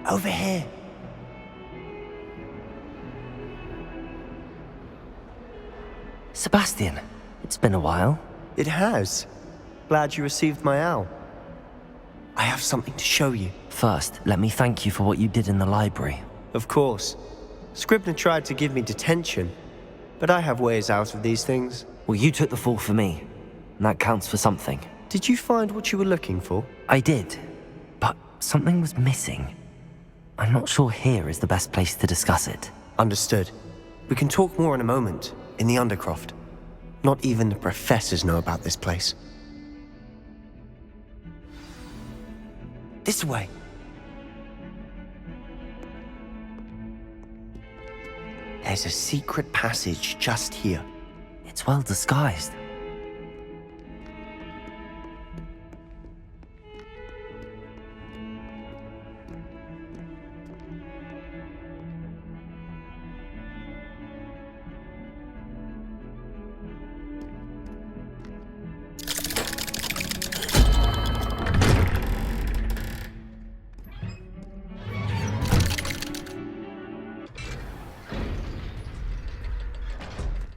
Over here. Sebastian, it's been a while. It has. Glad you received my owl. I have something to show you. First, let me thank you for what you did in the library. Of course. Scribner tried to give me detention, but I have ways out of these things. Well, you took the fall for me, and that counts for something. Did you find what you were looking for? I did, but something was missing. I'm not sure here is the best place to discuss it. Understood. We can talk more in a moment, in the Undercroft. Not even the professors know about this place. This way. There's a secret passage just here. It's well disguised.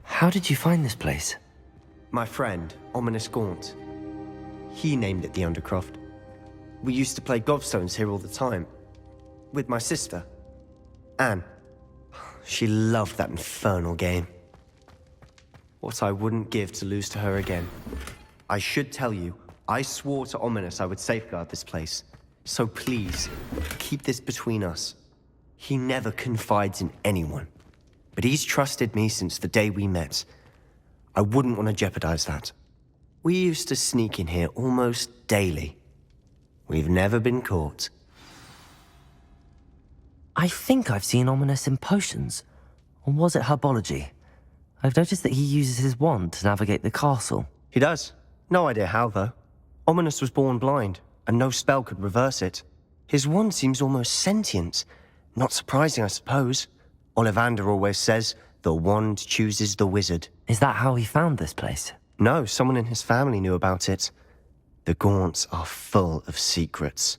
How did you find this place? My friend, Ominis Gaunt. He named it the Undercroft. We used to play gobstones here all the time. With my sister, Anne. She loved that infernal game. What I wouldn't give to lose to her again. I should tell you, I swore to Ominis I would safeguard this place. So please, keep this between us. He never confides in anyone. But he's trusted me since the day we met. I wouldn't want to jeopardize that. We used to sneak in here almost daily. We've never been caught. I think I've seen Ominis in potions. Or was it herbology? I've noticed that he uses his wand to navigate the castle. He does. No idea how, though. Ominis was born blind, and no spell could reverse it. His wand seems almost sentient. Not surprising, I suppose. Ollivander always says, the wand chooses the wizard. Is that how he found this place? No, someone in his family knew about it. The Gaunts are full of secrets.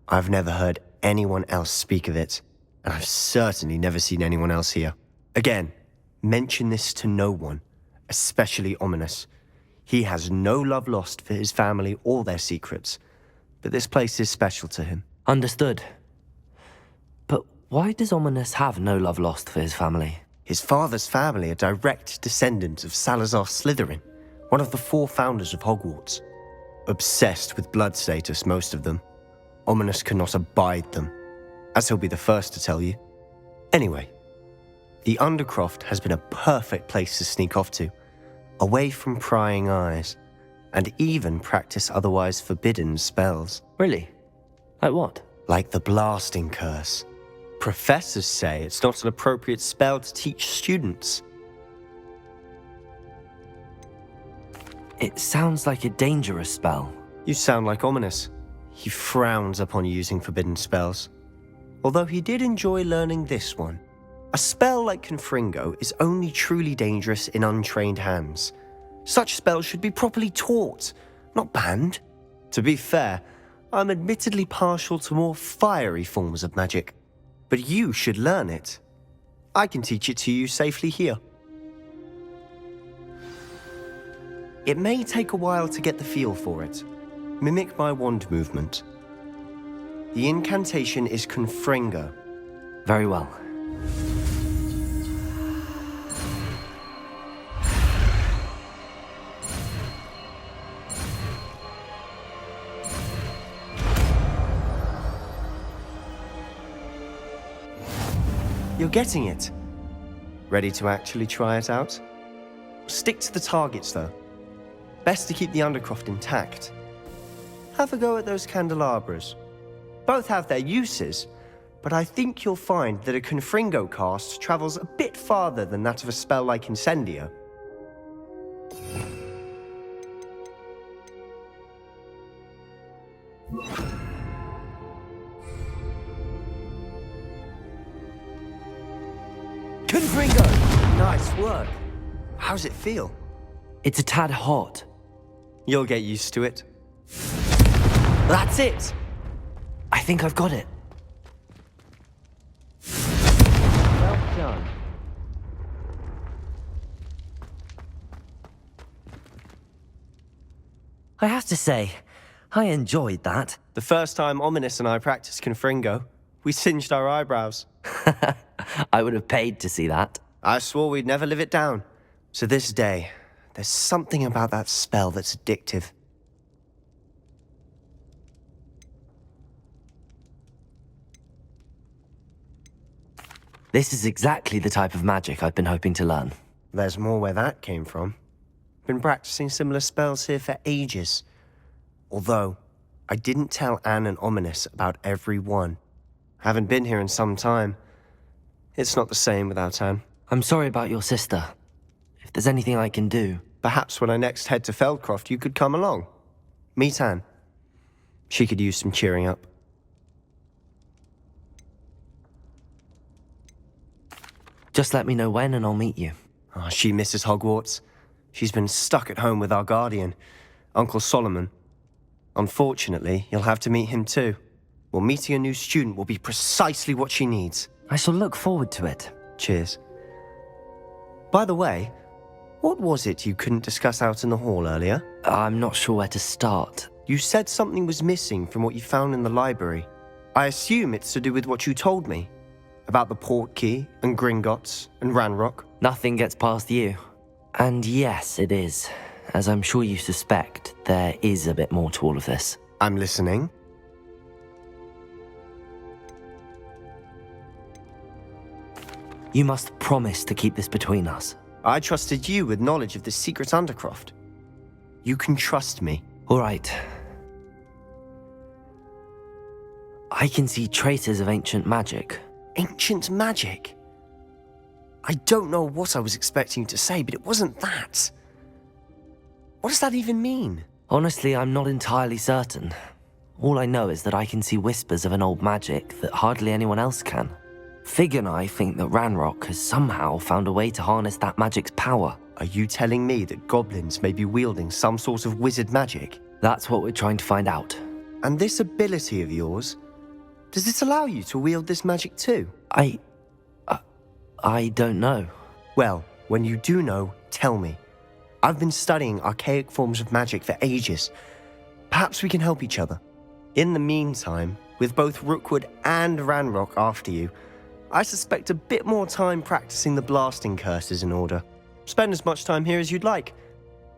I've never heard anyone else speak of it, and I've certainly never seen anyone else here. Again, mention this to no one, especially Ominis. He has no love lost for his family or their secrets, but this place is special to him. Understood. But why does Ominis have no love lost for his family? His father's family are direct descendants of Salazar Slytherin, one of the 4 founders of Hogwarts. Obsessed with blood status, most of them. Ominis cannot abide them, as he'll be the first to tell you. Anyway, the Undercroft has been a perfect place to sneak off to, away from prying eyes, and even practice otherwise forbidden spells. Really? Like what? Like the blasting curse. Professors say it's not an appropriate spell to teach students. It sounds like a dangerous spell. You sound like Ominis. He frowns upon using forbidden spells. Although he did enjoy learning this one. A spell like Confringo is only truly dangerous in untrained hands. Such spells should be properly taught, not banned. To be fair, I'm admittedly partial to more fiery forms of magic. But you should learn it. I can teach it to you safely here. It may take a while to get the feel for it. Mimic my wand movement. The incantation is Confringo. Very well. You're getting it. Ready to actually try it out? Stick to the targets, though. Best to keep the Undercroft intact. Have a go at those candelabras. Both have their uses, but I think you'll find that a Confringo cast travels a bit farther than that of a spell like Incendio. Confringo! Nice work. How's it feel? It's a tad hot. You'll get used to it. That's it! I think I've got it. I have to say, I enjoyed that. The first time Ominis and I practiced Confringo, we singed our eyebrows. I would have paid to see that. I swore we'd never live it down. To this day, there's something about that spell that's addictive. This is exactly the type of magic I've been hoping to learn. There's more where that came from. Been practicing similar spells here for ages. Although, I didn't tell Anne and Ominis about every one. Haven't been here in some time. It's not the same without Anne. I'm sorry about your sister. If there's anything I can do... Perhaps when I next head to Feldcroft, you could come along. Meet Anne. She could use some cheering up. Just let me know when and I'll meet you. Oh, she misses Hogwarts. She's been stuck at home with our guardian, Uncle Solomon. Unfortunately, you'll have to meet him too. Well, meeting a new student will be precisely what she needs. I shall look forward to it. Cheers. By the way, what was it you couldn't discuss out in the hall earlier? I'm not sure where to start. You said something was missing from what you found in the library. I assume it's to do with what you told me. About the Portkey, and Gringotts, and Ranrock. Nothing gets past you. And yes, it is. As I'm sure you suspect, there is a bit more to all of this. I'm listening. You must promise to keep this between us. I trusted you with knowledge of the secret Undercroft. You can trust me. All right. I can see traces of ancient magic. Ancient magic? I don't know what I was expecting you to say, but it wasn't that. What does that even mean? Honestly, I'm not entirely certain. All I know is that I can see whispers of an old magic that hardly anyone else can. Fig and I think that Ranrock has somehow found a way to harness that magic's power. Are you telling me that goblins may be wielding some sort of wizard magic? That's what we're trying to find out. And this ability of yours, does it allow you to wield this magic too? I don't know. Well, when you do know, tell me. I've been studying archaic forms of magic for ages. Perhaps we can help each other. In the meantime, with both Rookwood and Ranrock after you, I suspect a bit more time practicing the blasting curse is in order. Spend as much time here as you'd like.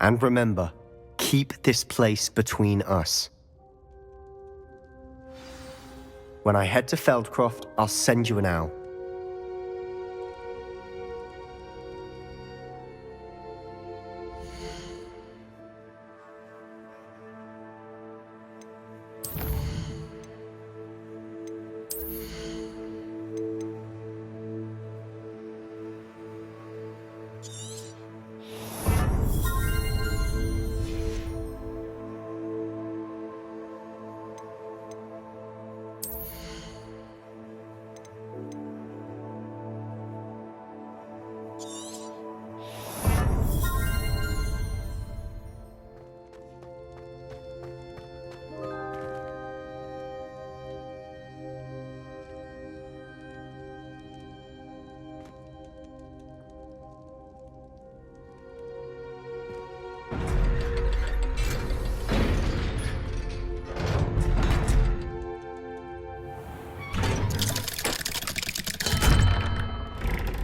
And remember, keep this place between us. When I head to Feldcroft, I'll send you an owl.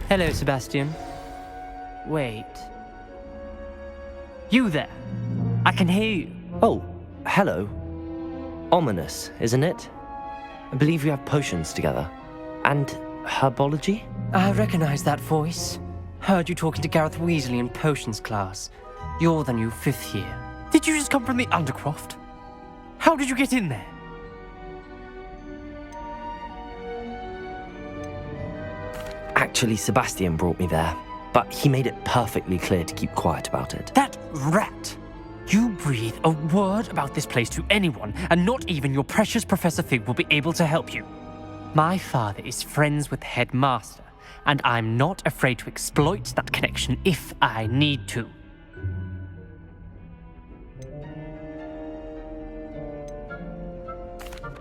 Hello, Sebastian. Wait. You there? I can hear you. Oh, hello. Ominis, isn't it? I believe we have potions together. And herbology? I recognize that voice. Heard you talking to Gareth Weasley in potions class. You're the new 5th year. Did you just come from the Undercroft? How did you get in there? Actually, Sebastian brought me there, but he made it perfectly clear to keep quiet about it. That rat! You breathe a word about this place to anyone, and not even your precious Professor Fig will be able to help you. My father is friends with the headmaster, and I'm not afraid to exploit that connection if I need to.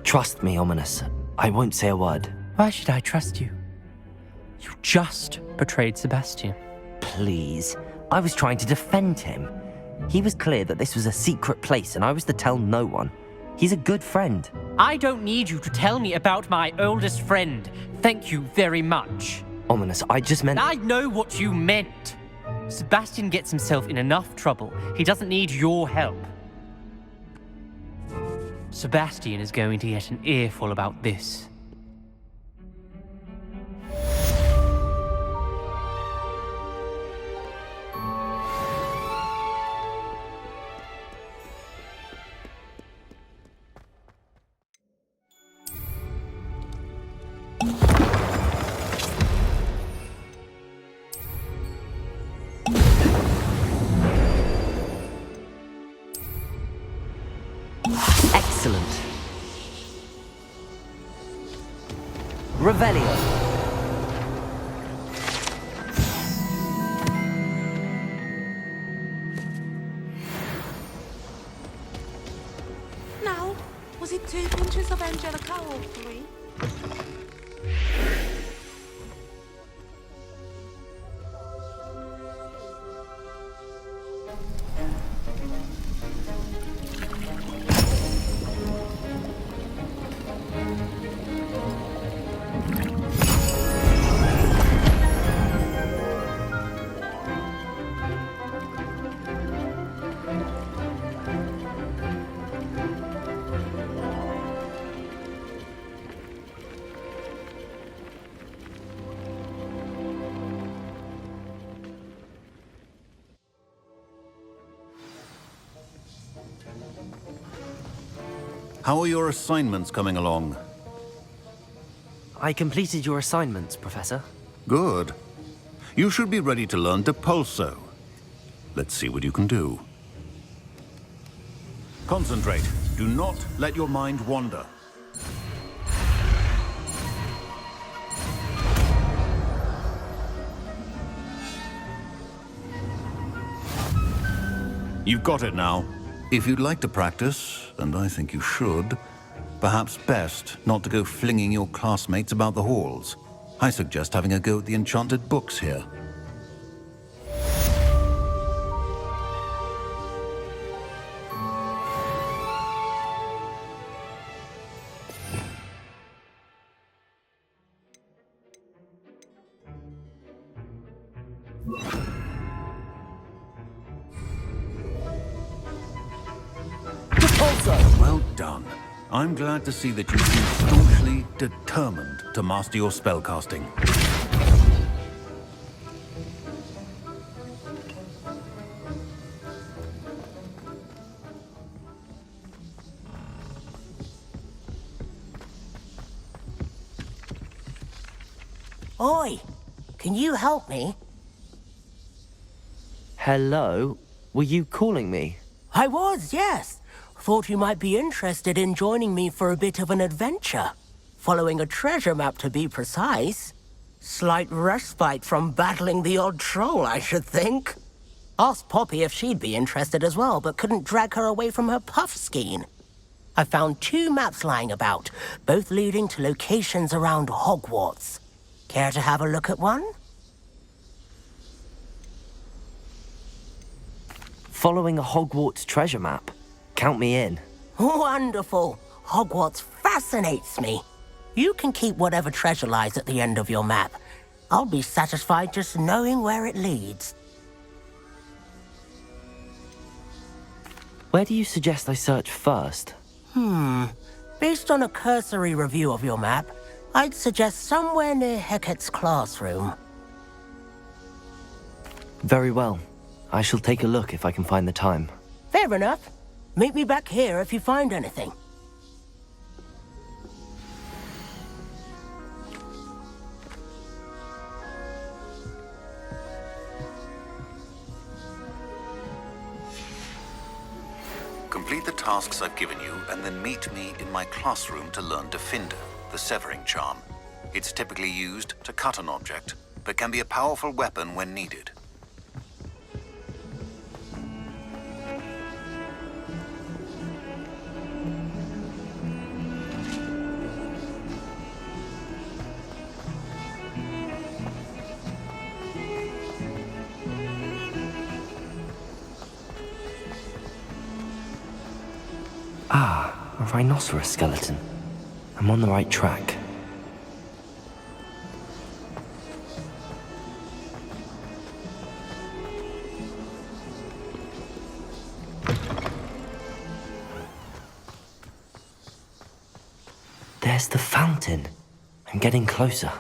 Trust me, Ominis. I won't say a word. Why should I trust you? You just betrayed Sebastian. Please. I was trying to defend him. He was clear that this was a secret place and I was to tell no one. He's a good friend. I don't need you to tell me about my oldest friend. Thank you very much. Ominis, I just meant... I know what you meant. Sebastian gets himself in enough trouble. He doesn't need your help. Sebastian is going to get an earful about this. Excellent. Revelio. Now, was it 2 pinches of Angelica or 3? How are your assignments coming along? I completed your assignments, Professor. Good. You should be ready to learn Depulso. Let's see what you can do. Concentrate. Do not let your mind wander. You've got it now. If you'd like to practice, and I think you should, perhaps best not to go flinging your classmates about the halls. I suggest having a go at the enchanted books here. Well done. I'm glad to see that you seem staunchly determined to master your spellcasting. Oi! Can you help me? Hello? Were you calling me? I was, yes. Thought you might be interested in joining me for a bit of an adventure. Following a treasure map, to be precise. Slight respite from battling the odd troll, I should think. Asked Poppy if she'd be interested as well, but couldn't drag her away from her puff skein. I found 2 maps lying about, both leading to locations around Hogwarts. Care to have a look at one? Following a Hogwarts treasure map? Count me in. Wonderful. Hogwarts fascinates me. You can keep whatever treasure lies at the end of your map. I'll be satisfied just knowing where it leads. Where do you suggest I search first? Based on a cursory review of your map, I'd suggest somewhere near Hecate's classroom. Very well. I shall take a look if I can find the time. Fair enough. Meet me back here if you find anything. Complete the tasks I've given you, and then meet me in my classroom to learn Defender, the severing charm. It's typically used to cut an object, but can be a powerful weapon when needed. A rhinoceros skeleton. I'm on the right track. There's the fountain. I'm getting closer.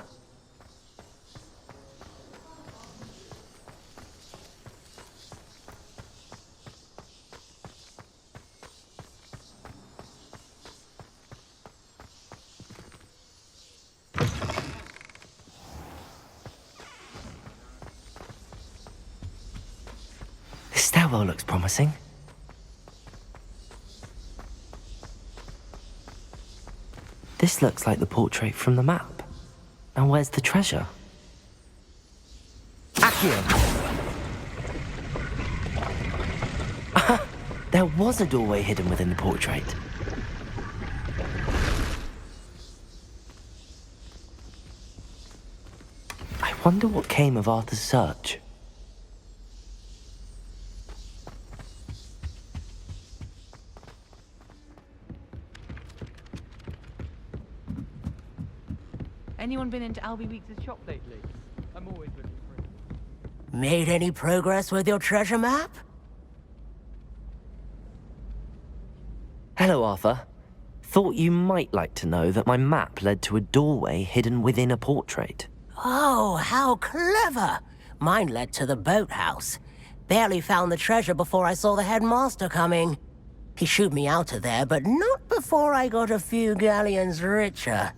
This stairwell looks promising. This looks like the portrait from the map. Now where's the treasure? Accio! There was a doorway hidden within the portrait. I wonder what came of Arthur's search. Anyone been into Albie Weeks' shop lately? I'm always looking for it. Made any progress with your treasure map? Hello, Arthur. Thought you might like to know that my map led to a doorway hidden within a portrait. Oh, how clever! Mine led to the boathouse. Barely found the treasure before I saw the headmaster coming. He shooed me out of there, but not before I got a few galleons richer.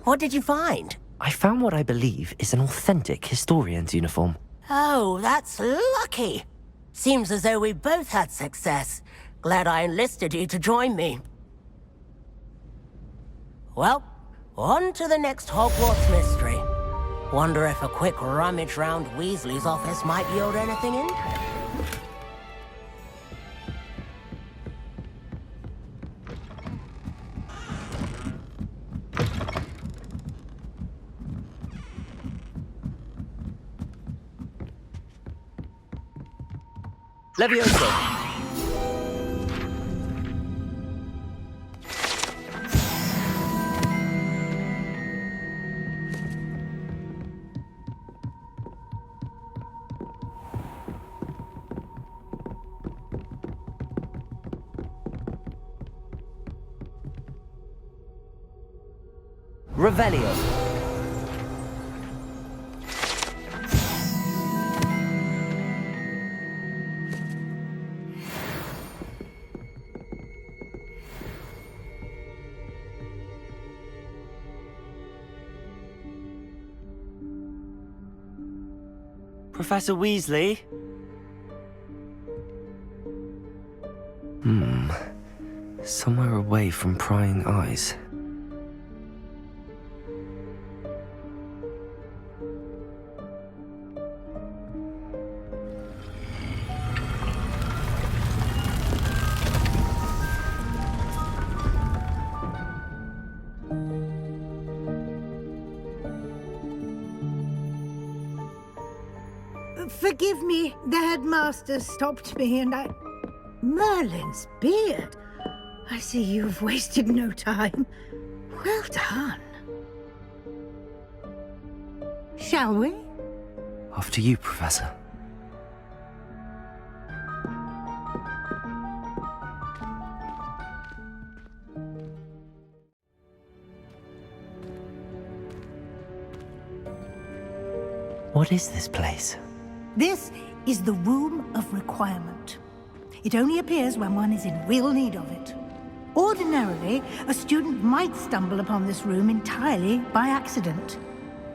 What did you find? I found what I believe is an authentic historian's uniform. Oh, that's lucky. Seems as though we both had success. Glad I enlisted you to join me. Well, on to the next Hogwarts mystery. Wonder if a quick rummage round Weasley's office might yield anything interesting. Leviosa! Revelio. Professor Weasley? Somewhere away from prying eyes. Forgive me, the headmaster stopped me and I... Merlin's beard! I see you've wasted no time. Well done. Shall we? After you, Professor. What is this place? This is the Room of Requirement. It only appears when one is in real need of it. Ordinarily, a student might stumble upon this room entirely by accident.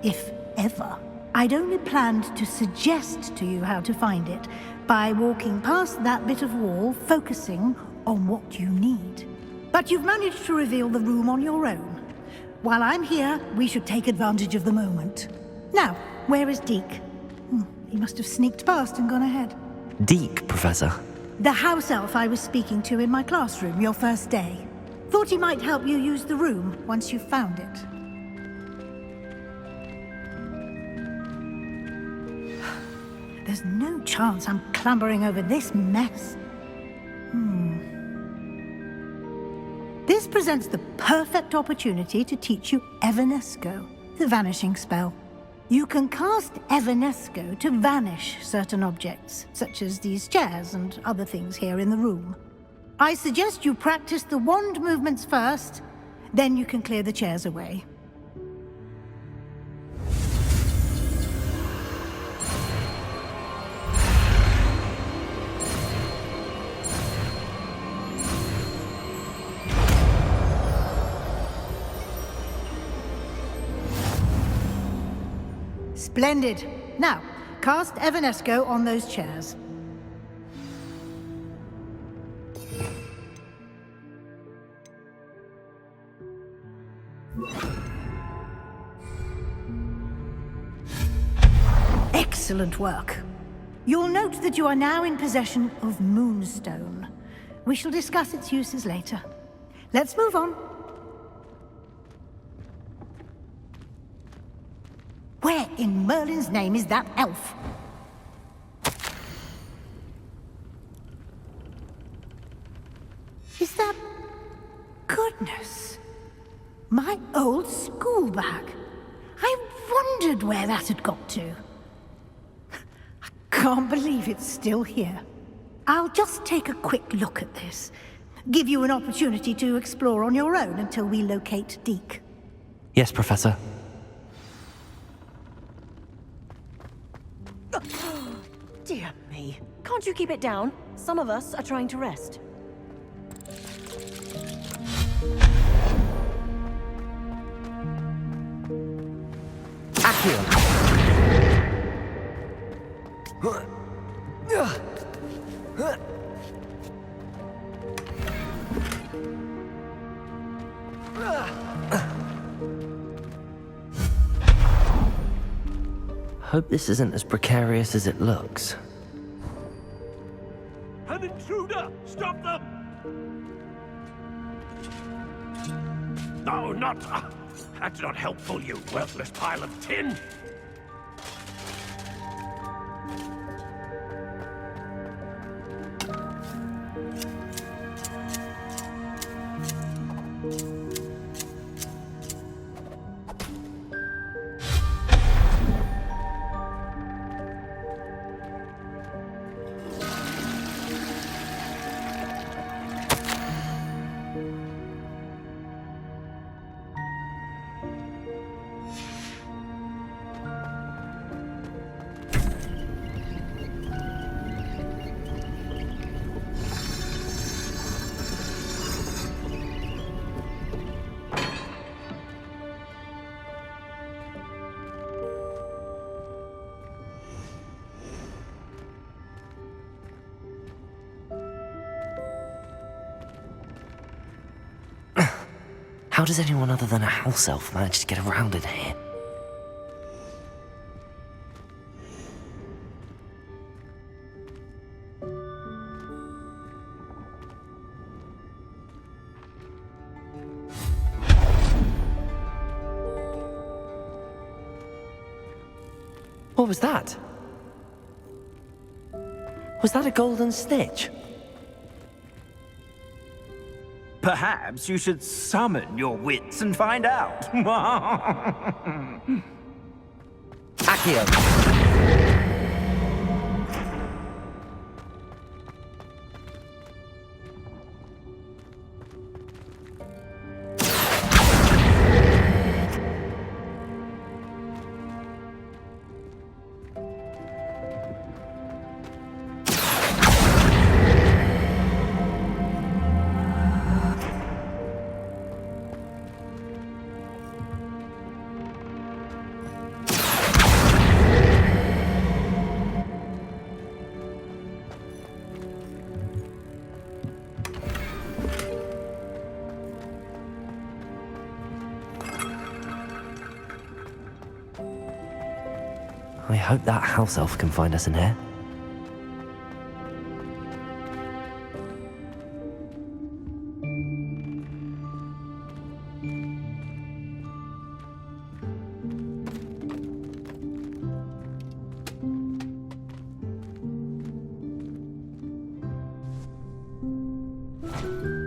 If ever. I'd only planned to suggest to you how to find it by walking past that bit of wall, focusing on what you need. But you've managed to reveal the room on your own. While I'm here, we should take advantage of the moment. Now, where is Deke? He must have sneaked past and gone ahead. Deke, Professor. The house elf I was speaking to in my classroom your first day. Thought he might help you use the room once you've found it. There's no chance I'm clambering over this mess. presents the perfect opportunity to teach you Evanesco, the vanishing spell. You can cast Evanesco to vanish certain objects, such as these chairs and other things here in the room. I suggest you practice the wand movements first, then you can clear the chairs away. Splendid. Now, cast Evanesco on those chairs. Excellent work. You'll note that you are now in possession of Moonstone. We shall discuss its uses later. Let's move on. Where in Merlin's name is that elf? Is that... Goodness. My old school bag. I wondered where that had got to. I can't believe it's still here. I'll just take a quick look at this. Give you an opportunity to explore on your own until we locate Deke. Yes, Professor. Dear me. Can't you keep it down? Some of us are trying to rest. Hope this isn't as precarious as it looks. An intruder! Stop them! No, not... that's not helpful, you worthless pile of tin! How does anyone other than a house elf manage to get around in here? What was that? Was that a golden snitch? Perhaps you should summon your wits and find out. Accio! I hope that house elf can find us in here.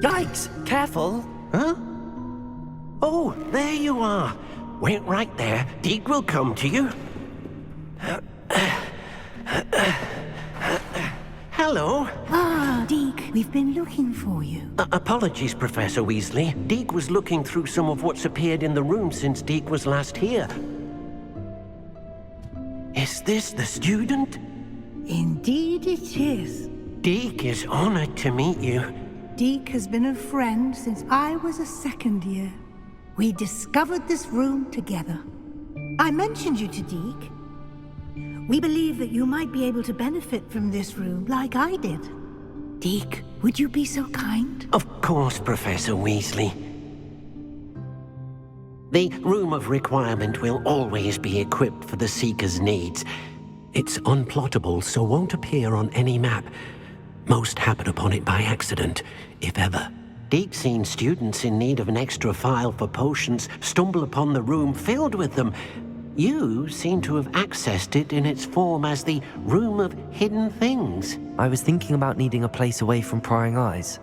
Yikes! Careful! Huh? Oh, there you are. Wait right there. Deke will come to you. Hello. Ah, Deke, we've been looking for you. Apologies, Professor Weasley. Deke was looking through some of what's appeared in the room since Deke was last here. Is this the student? Indeed it is. Deke is honored to meet you. Deke has been a friend since I was a second year. We discovered this room together. I mentioned you to Deke. We believe that you might be able to benefit from this room like I did. Deke, would you be so kind? Of course, Professor Weasley. The Room of Requirement will always be equipped for the Seeker's needs. It's unplottable, so won't appear on any map. Most happen upon it by accident, if ever. Deke's seen students in need of an extra file for potions stumble upon the room filled with them. You seem to have accessed it in its form as the Room of Hidden Things. I was thinking about needing a place away from prying eyes.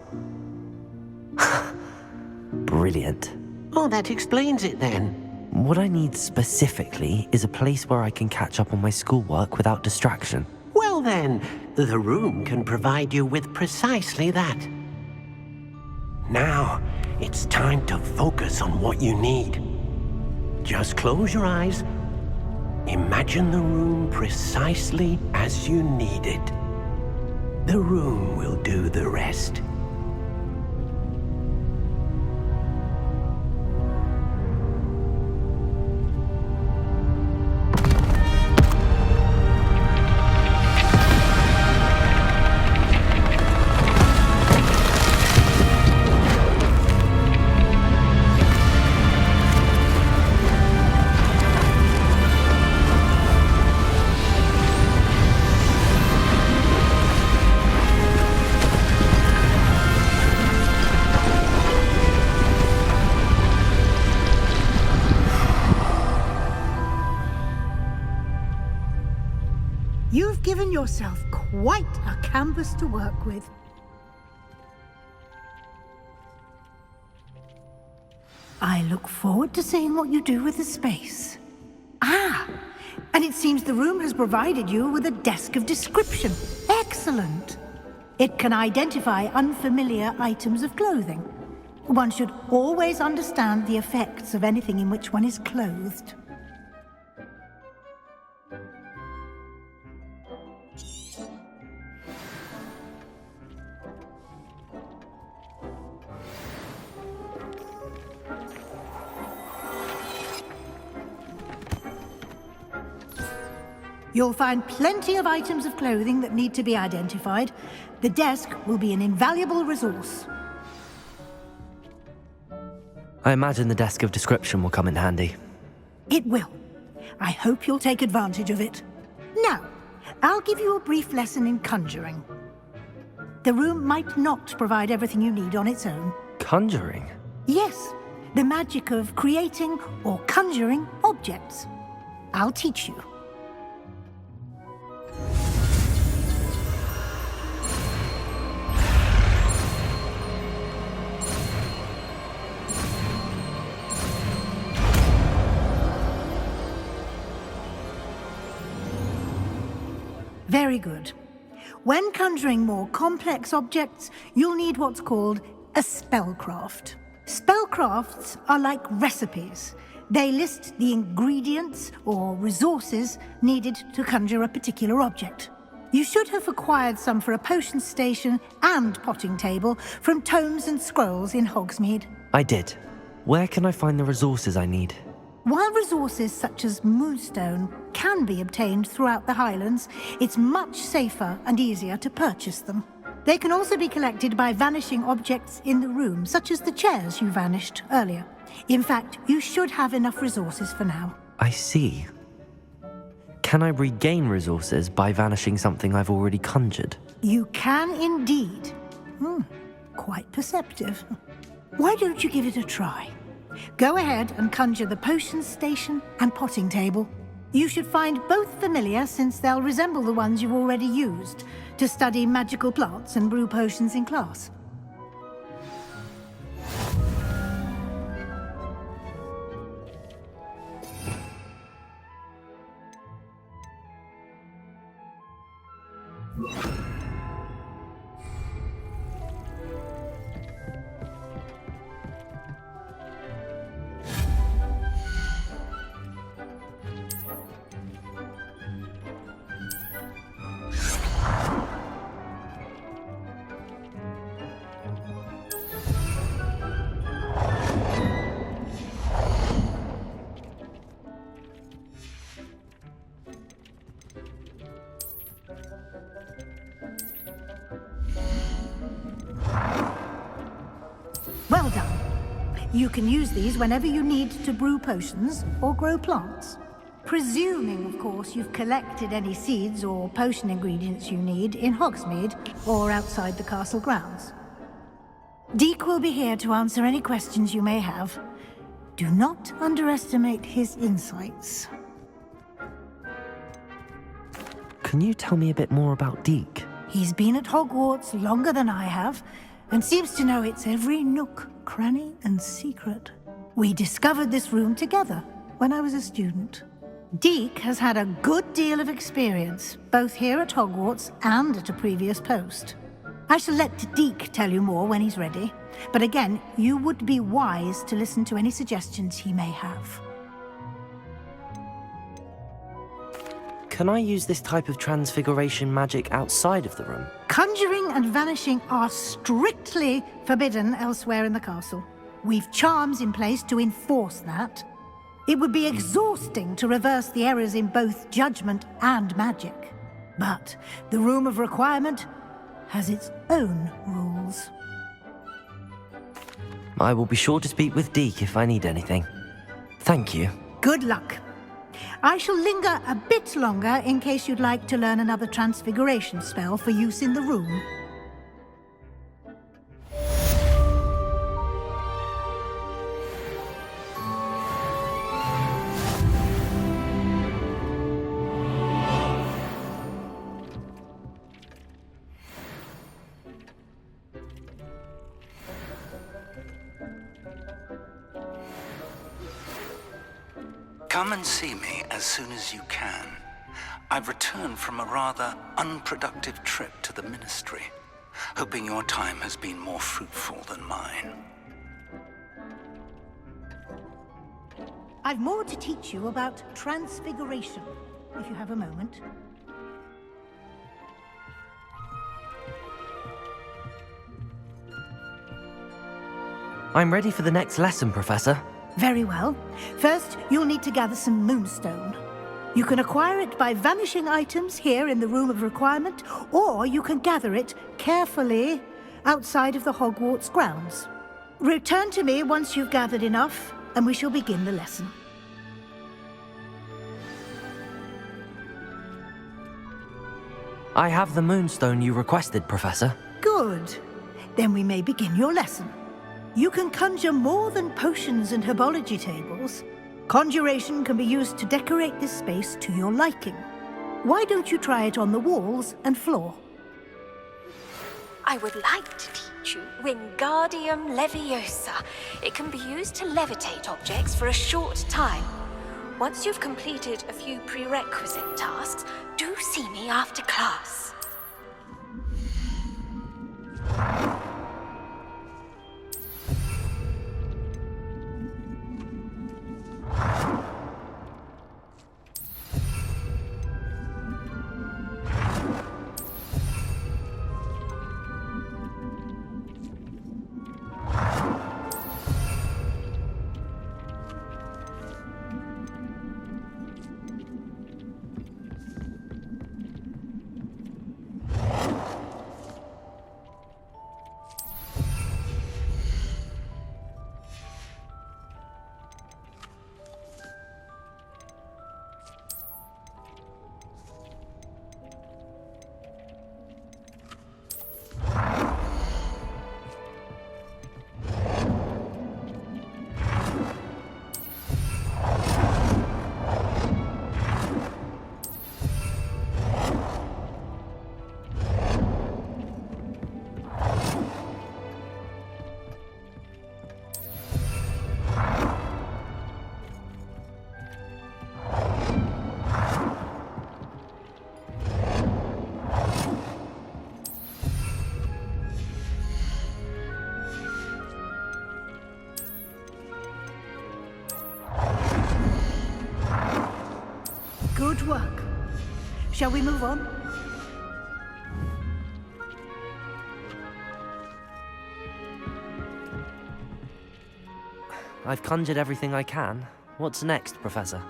Brilliant. Oh, that explains it then. What I need specifically is a place where I can catch up on my schoolwork without distraction. Well then, the room can provide you with precisely that. Now, it's time to focus on what you need. Just close your eyes. Imagine the room precisely as you need it. The room will do the rest. You've given yourself quite a canvas to work with. I look forward to seeing what you do with the space. Ah, and it seems the room has provided you with a desk of description. Excellent. It can identify unfamiliar items of clothing. One should always understand the effects of anything in which one is clothed. You'll find plenty of items of clothing that need to be identified. The desk will be an invaluable resource. I imagine the desk of description will come in handy. It will. I hope you'll take advantage of it. Now, I'll give you a brief lesson in conjuring. The room might not provide everything you need on its own. Conjuring? Yes, the magic of creating or conjuring objects. I'll teach you. Very good. When conjuring more complex objects, you'll need what's called a spellcraft. Spellcrafts are like recipes. They list the ingredients or resources needed to conjure a particular object. You should have acquired some for a potion station and potting table from tomes and scrolls in Hogsmeade. I did. Where can I find the resources I need? While resources such as moonstone can be obtained throughout the Highlands, it's much safer and easier to purchase them. They can also be collected by vanishing objects in the room, such as the chairs you vanished earlier. In fact, you should have enough resources for now. I see. Can I regain resources by vanishing something I've already conjured? You can indeed. Quite perceptive. Why don't you give it a try? Go ahead and conjure the potion station and potting table. You should find both familiar, since they'll resemble the ones you've already used to study magical plants and brew potions in class. Well done. You can use these whenever you need to brew potions or grow plants. Presuming, of course, you've collected any seeds or potion ingredients you need in Hogsmeade or outside the castle grounds. Deek will be here to answer any questions you may have. Do not underestimate his insights. Can you tell me a bit more about Deek? He's been at Hogwarts longer than I have, and seems to know its every nook, cranny, and secret. We discovered this room together when I was a student. Deek has had a good deal of experience, both here at Hogwarts and at a previous post. I shall let Deek tell you more when he's ready, but again, you would be wise to listen to any suggestions he may have. Can I use this type of transfiguration magic outside of the room? Conjuring and vanishing are strictly forbidden elsewhere in the castle. We've charms in place to enforce that. It would be exhausting to reverse the errors in both judgment and magic. But the Room of Requirement has its own rules. I will be sure to speak with Deek if I need anything. Thank you. Good luck. I shall linger a bit longer in case you'd like to learn another transfiguration spell for use in the room. Come and see me as soon as you can. I've returned from a rather unproductive trip to the Ministry, hoping your time has been more fruitful than mine. I've more to teach you about transfiguration, if you have a moment. I'm ready for the next lesson, Professor. Very well. First, you'll need to gather some moonstone. You can acquire it by vanishing items here in the Room of Requirement, or you can gather it carefully outside of the Hogwarts grounds. Return to me once you've gathered enough, and we shall begin the lesson. I have the moonstone you requested, Professor. Good. Then we may begin your lesson. You can conjure more than potions and herbology tables. Conjuration can be used to decorate this space to your liking. Why don't you try it on the walls and floor? I would like to teach you Windgardium Leviosa. It can be used to levitate objects for a short time. Once you've completed a few prerequisite tasks, do see me after class. Shall we move on? I've conjured everything I can. What's next, Professor?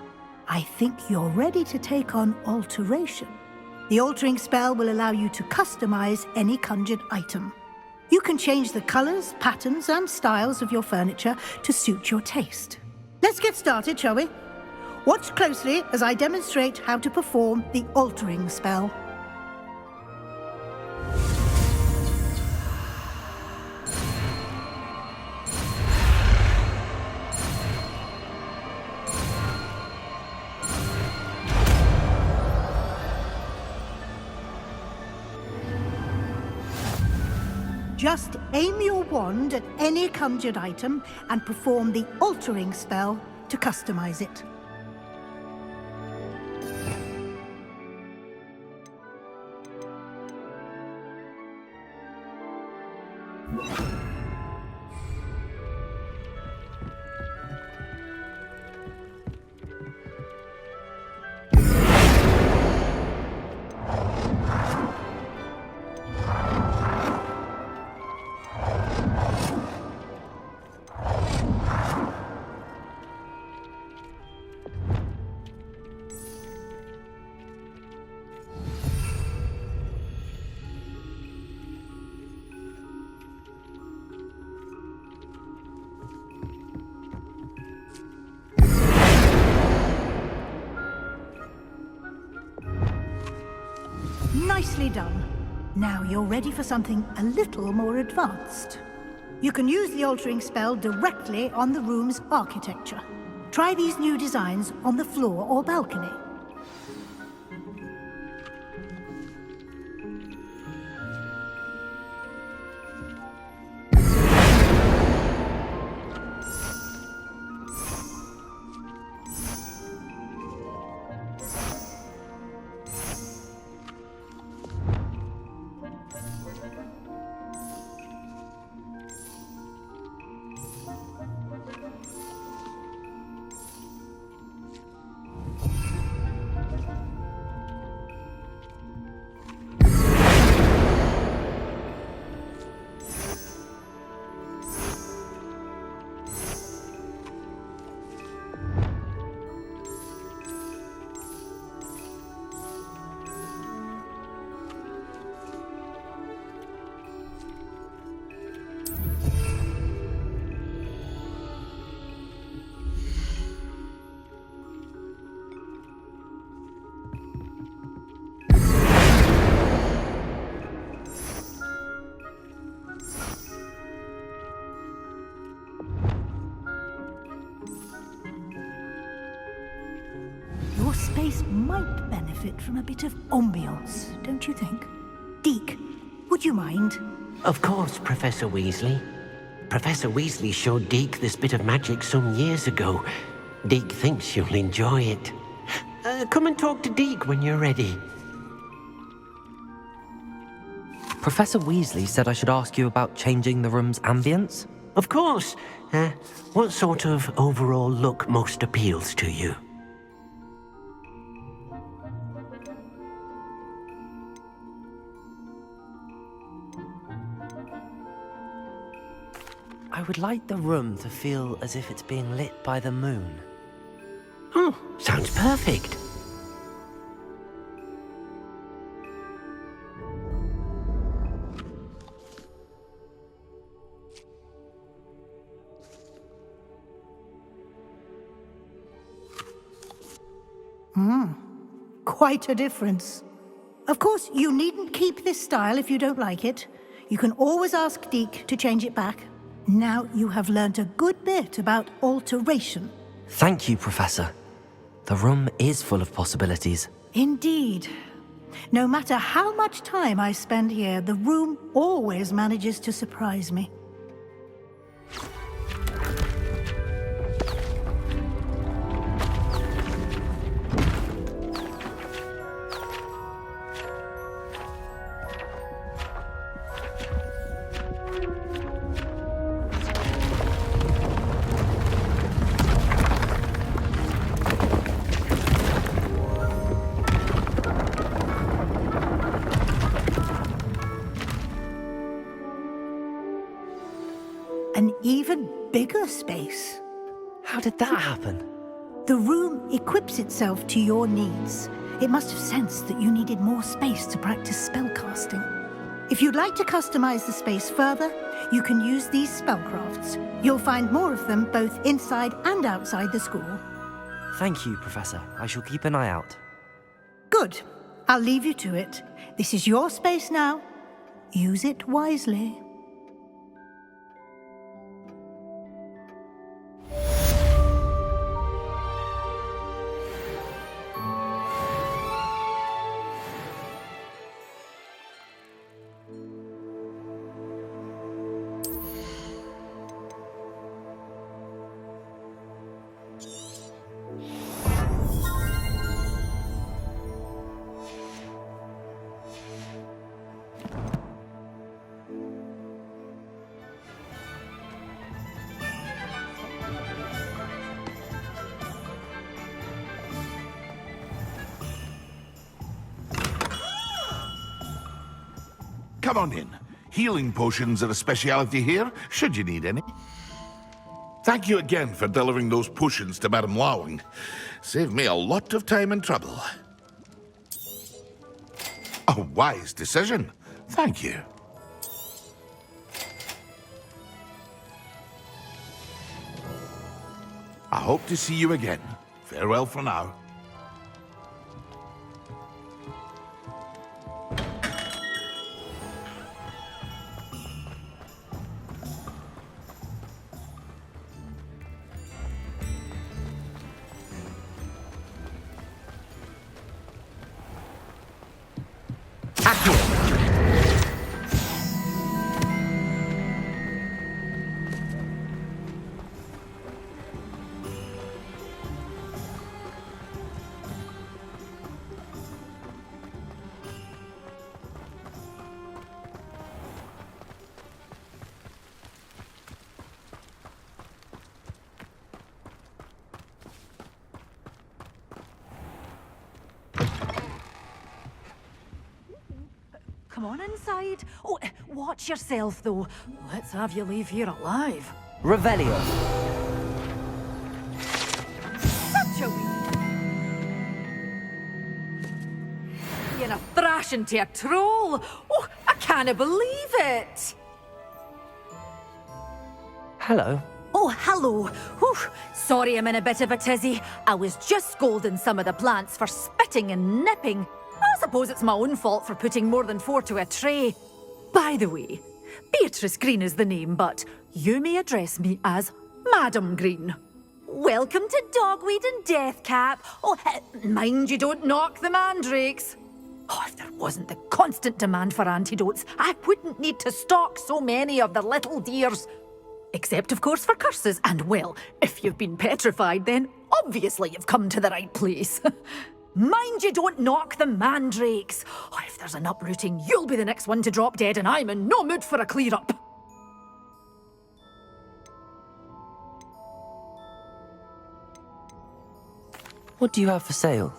I think you're ready to take on alteration. The altering spell will allow you to customize any conjured item. You can change the colors, patterns, and styles of your furniture to suit your taste. Let's get started, shall we? Watch closely as I demonstrate how to perform the altering spell. Just aim your wand at any conjured item and perform the altering spell to customize it. Nicely done. Now you're ready for something a little more advanced. You can use the altering spell directly on the room's architecture. Try these new designs on the floor or balcony. Your space might benefit from a bit of ambiance, don't you think? Deke, would you mind? Of course, Professor Weasley. Professor Weasley showed Deke this bit of magic some years ago. Deke thinks you'll enjoy it. Come and talk to Deke when you're ready. Professor Weasley said I should ask you about changing the room's ambience? Of course. What sort of overall look most appeals to you? I would like the room to feel as if it's being lit by the moon. Oh, sounds perfect. Quite a difference. Of course, you needn't keep this style if you don't like it. You can always ask Deke to change it back. Now you have learnt a good bit about alteration. Thank you, Professor. The room is full of possibilities. Indeed. No matter how much time I spend here, the room always manages to surprise me. an even bigger space. How did that happen? The room equips itself to your needs. It must have sensed that you needed more space to practice spellcasting. If you'd like to customize the space further, you can use these spellcrafts. You'll find more of them both inside and outside the school. Thank you, Professor. I shall keep an eye out. Good. I'll leave you to it. This is your space now. Use it wisely. Come on in. Healing potions are a speciality here, should you need any. Thank you again for delivering those potions to Madame Lawing. Saved me a lot of time and trouble. A wise decision. Thank you. I hope to see you again. Farewell for now. Come on inside. Oh, watch yourself, though. Let's have you leave here alive. Revelio. Such a You're a thrashing to a troll. Oh, I can't believe it. Hello. Oh, hello. Whew. Sorry I'm in a bit of a tizzy. I was just scolding some of the plants for spitting and nipping. I suppose it's my own fault for putting more than 4 to a tray. By the way, Beatrice Green is the name, but you may address me as Madam Green. Welcome to Dogweed and Deathcap. Oh, mind you don't knock the mandrakes. Oh, if there wasn't the constant demand for antidotes, I wouldn't need to stock so many of the little dears. Except, of course, for curses. And, well, if you've been petrified, then obviously you've come to the right place. Mind you don't knock the mandrakes. Oh, if there's an uprooting, you'll be the next one to drop dead, and I'm in no mood for a clear-up. What do you have for sale?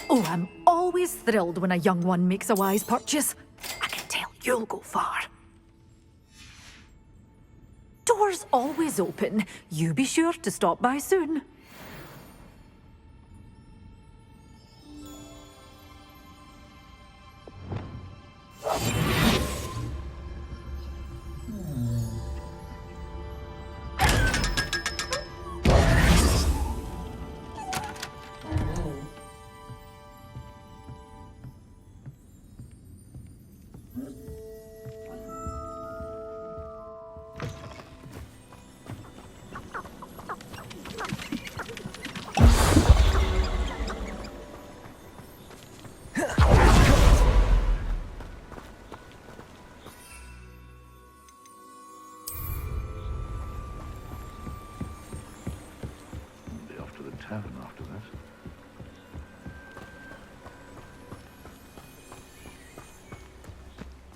Oh, I'm always thrilled when a young one makes a wise purchase. I can tell you'll go far. Doors always open. You be sure to stop by soon. Tavern after that.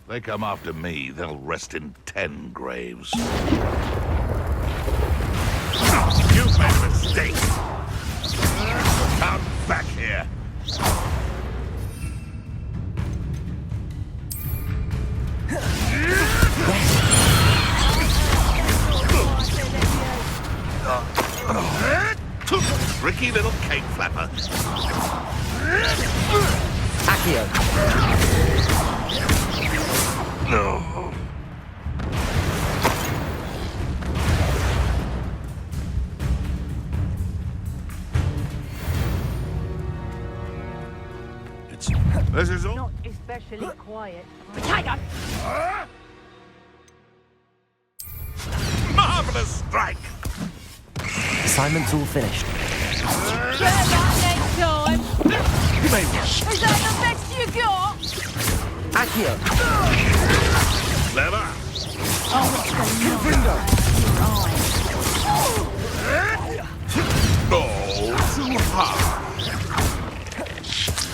They come after me, they'll rest in 10 graves. You made a mistake! Come back here! Tricky little cake flapper. Accio. No. This is all. Not especially quiet. Tiger! Marvelous strike! Assignment's all finished. Get that next time! You may rush. Is that the best you got? Accio. Clever. Oh, what's Confringo. Oh, too hard.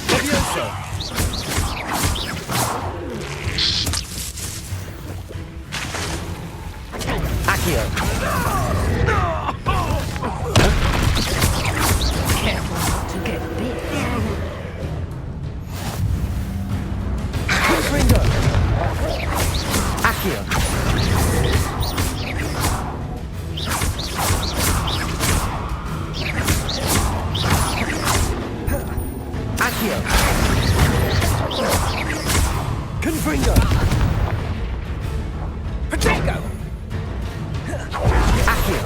Leviosa. Accio. Careful not to get bit. Confringo. Accio. Accio. Confringo. Protego. Accio.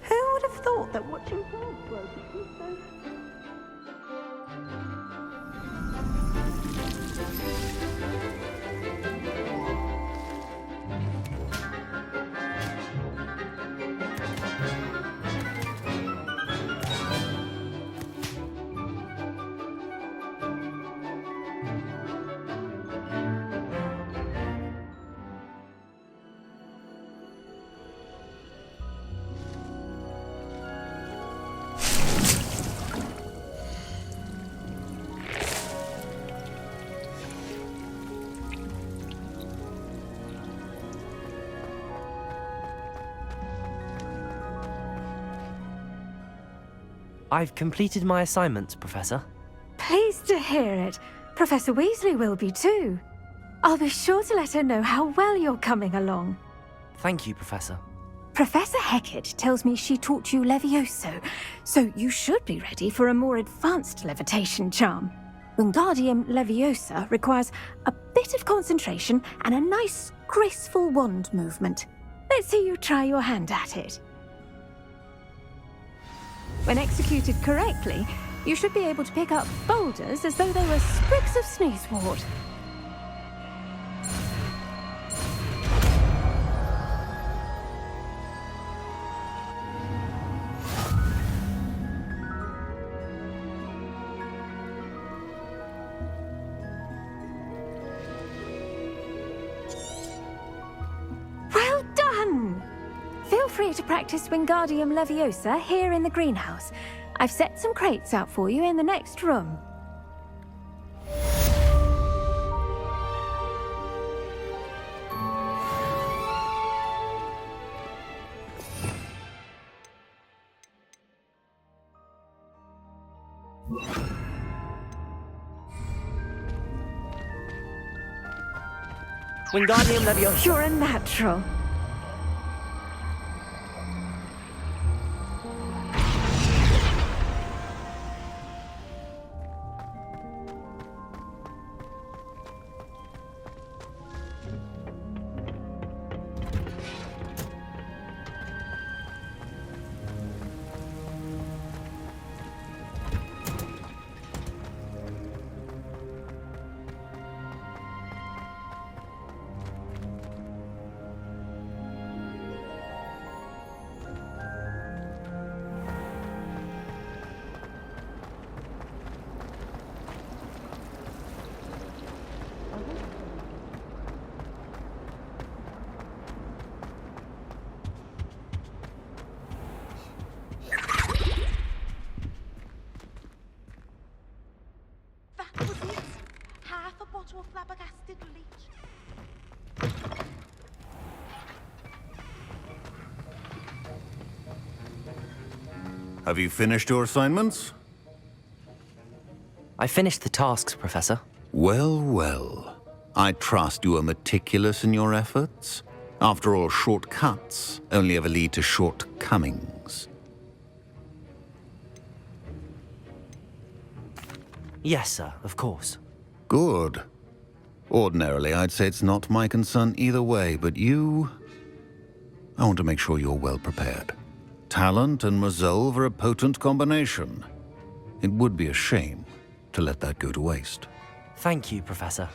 Who would have thought that watching Paul grow could be so... I've completed my assignment, Professor. Pleased to hear it. Professor Weasley will be too. I'll be sure to let her know how well you're coming along. Thank you, Professor. Professor Hecat tells me she taught you Levioso, so you should be ready for a more advanced levitation charm. Windgardium Leviosa requires a bit of concentration and a nice, graceful wand movement. Let's see you try your hand at it. When executed correctly, you should be able to pick up boulders as though they were sprigs of sneezewort. Well done! Feel free to practice Windgardium Leviosa here in the greenhouse. I've set some crates out for you in the next room. Windgardium Leviosa. You're a natural. Have you finished your assignments? I finished the tasks, Professor. Well, well. I trust you are meticulous in your efforts. After all, shortcuts only ever lead to shortcomings. Yes, sir, of course. Good. Ordinarily, I'd say it's not my concern either way, but you... I want to make sure you're well prepared. Talent and resolve are a potent combination. It would be a shame to let that go to waste. Thank you, Professor.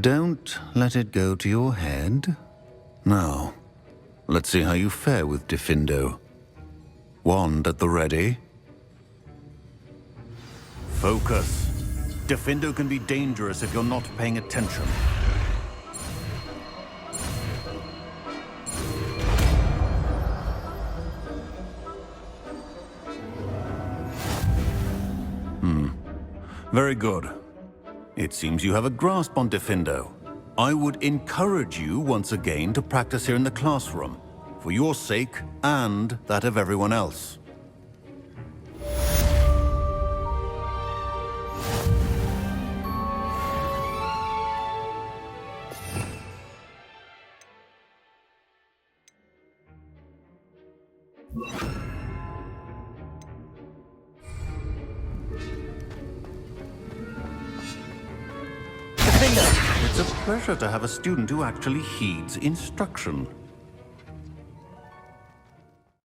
Don't let it go to your head. Now, let's see how you fare with Diffindo. Wand at the ready. Focus. Diffindo can be dangerous if you're not paying attention. Very good. It seems you have a grasp on Diffindo. I would encourage you once again to practice here in the classroom, for your sake and that of everyone else. It's a pleasure to have a student who actually heeds instruction.